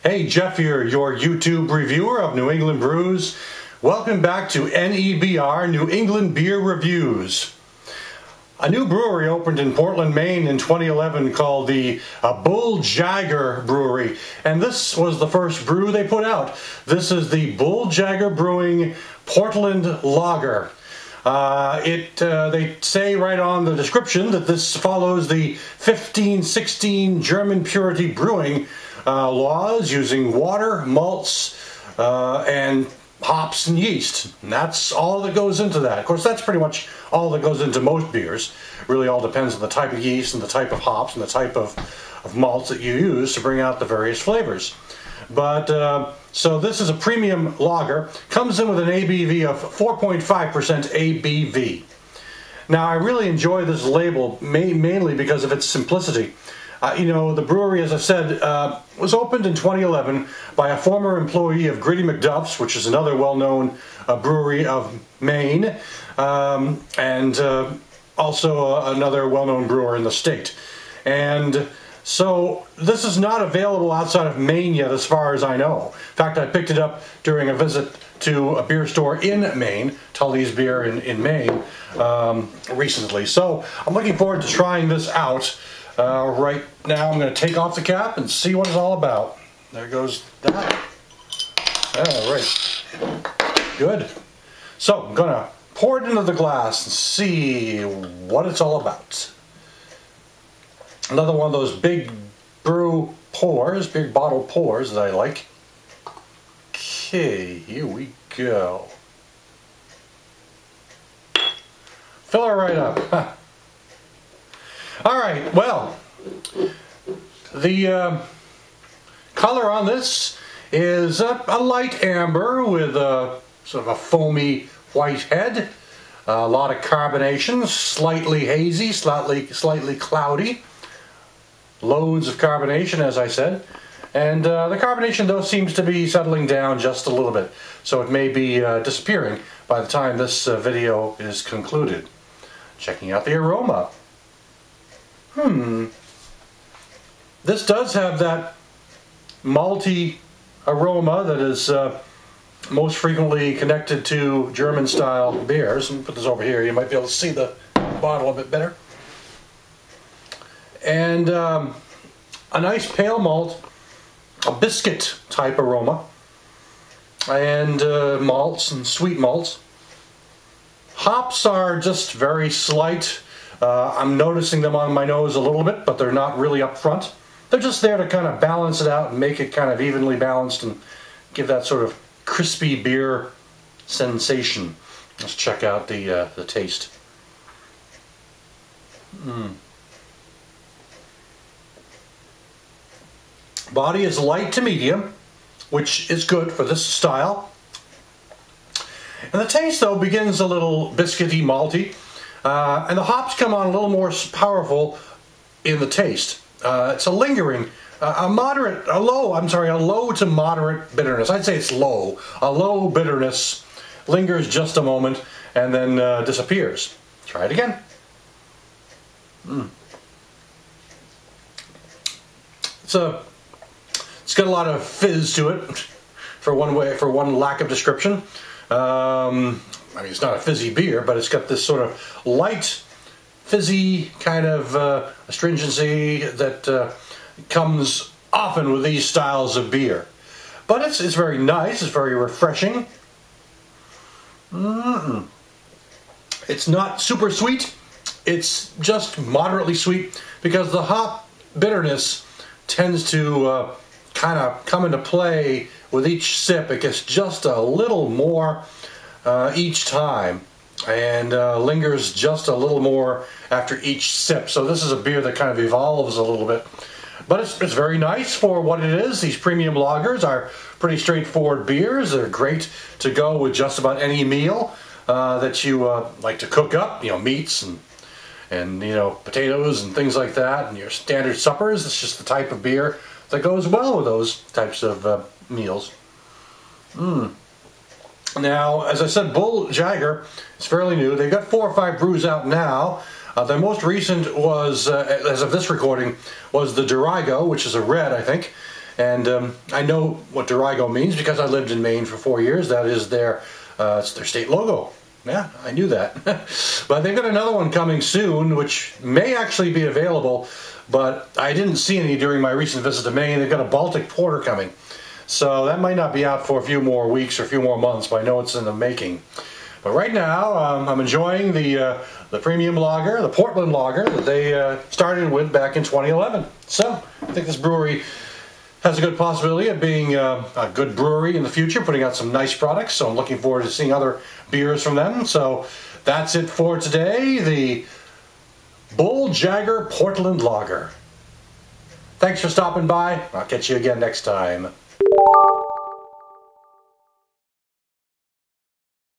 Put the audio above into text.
Hey, Jeff here, your YouTube reviewer of New England brews. Welcome back to NEBR, New England Beer Reviews. A new brewery opened in Portland, Maine in 2011 called the Bull Jagger Brewery. And this was the first brew they put out. This is the Bull Jagger Brewing Portland Lager. They say right on the description that this follows the 1516 German purity brewing laws using water, malts, and hops and yeast. And that's all that goes into that. Of course, that's pretty much all that goes into most beers. It really all depends on the type of yeast and the type of hops and the type of malts that you use to bring out the various flavors. But so this is a premium lager. Comes in with an ABV of 4.5% ABV. Now, I really enjoy this label mainly because of its simplicity. The brewery, as I said, was opened in 2011 by a former employee of Gritty McDuff's, which is another well-known brewery of Maine, and also another well-known brewer in the state. And so this is not available outside of Maine yet, as far as I know. In fact, I picked it up during a visit to a beer store in Maine, Tully's Beer in Maine, recently. So I'm looking forward to trying this out. Right now I'm going to take off the cap and see what it's all about. There goes that. All right. Good. So I'm going to pour it into the glass and see what it's all about. Another one of those big brew pours, big bottle pours that I like. Okay, here we go. Fill her right up. Huh. All right, well, the color on this is a light amber with a sort of a foamy white head. A lot of carbonation, slightly hazy, slightly cloudy. Loads of carbonation, as I said. And the carbonation, though, seems to be settling down just a little bit. So it may be disappearing by the time this video is concluded. Checking out the aroma. This does have that malty aroma that is most frequently connected to German-style beers. Let me put this over here. You might be able to see the bottle a bit better. And a nice pale malt, a biscuit type aroma, and malts and sweet malts. Hops are just very slight. I'm noticing them on my nose a little bit, but they're not really up front. They're just there to kind of balance it out and make it kind of evenly balanced and give that sort of crispy beer sensation. Let's check out the taste. Body is light to medium, which is good for this style. And the taste, though, begins a little biscuity, malty. And the hops come on a little more powerful in the taste. It's a lingering, a low to moderate bitterness. I'd say it's low. A low bitterness lingers just a moment and then disappears. Try it again. It's got a lot of fizz to it, for one lack of description. I mean, it's not a fizzy beer, but it's got this sort of light, fizzy kind of astringency that comes often with these styles of beer. But it's very nice. It's very refreshing. It's not super sweet. It's just moderately sweet because the hop bitterness tends to kind of come into play with each sip. It gets just a little more each time and lingers just a little more after each sip. So this is a beer that kind of evolves a little bit. But it's very nice for what it is. These premium lagers are pretty straightforward beers. They're great to go with just about any meal that you like to cook up, meats and potatoes and things like that, and your standard suppers. It's just the type of beer that goes well with those types of meals. Now, as I said, Bull Jagger is fairly new. They've got 4 or 5 brews out now. The most recent was, as of this recording, was the Durago, which is a red, I think. And I know what Dorigo means because I lived in Maine for 4 years. That is it's their state logo. Yeah, I knew that. But they've got another one coming soon, which may actually be available, but I didn't see any during my recent visit to Maine. They've got a Baltic Porter coming. So that might not be out for a few more weeks or a few more months, but I know it's in the making. But right now, I'm enjoying the premium lager, the Portland lager that they started with back in 2011. So I think this brewery has a good possibility of being a good brewery in the future, putting out some nice products. So I'm looking forward to seeing other beers from them. So that's it for today, the Bull Jagger Portland Lager. Thanks for stopping by. I'll catch you again next time.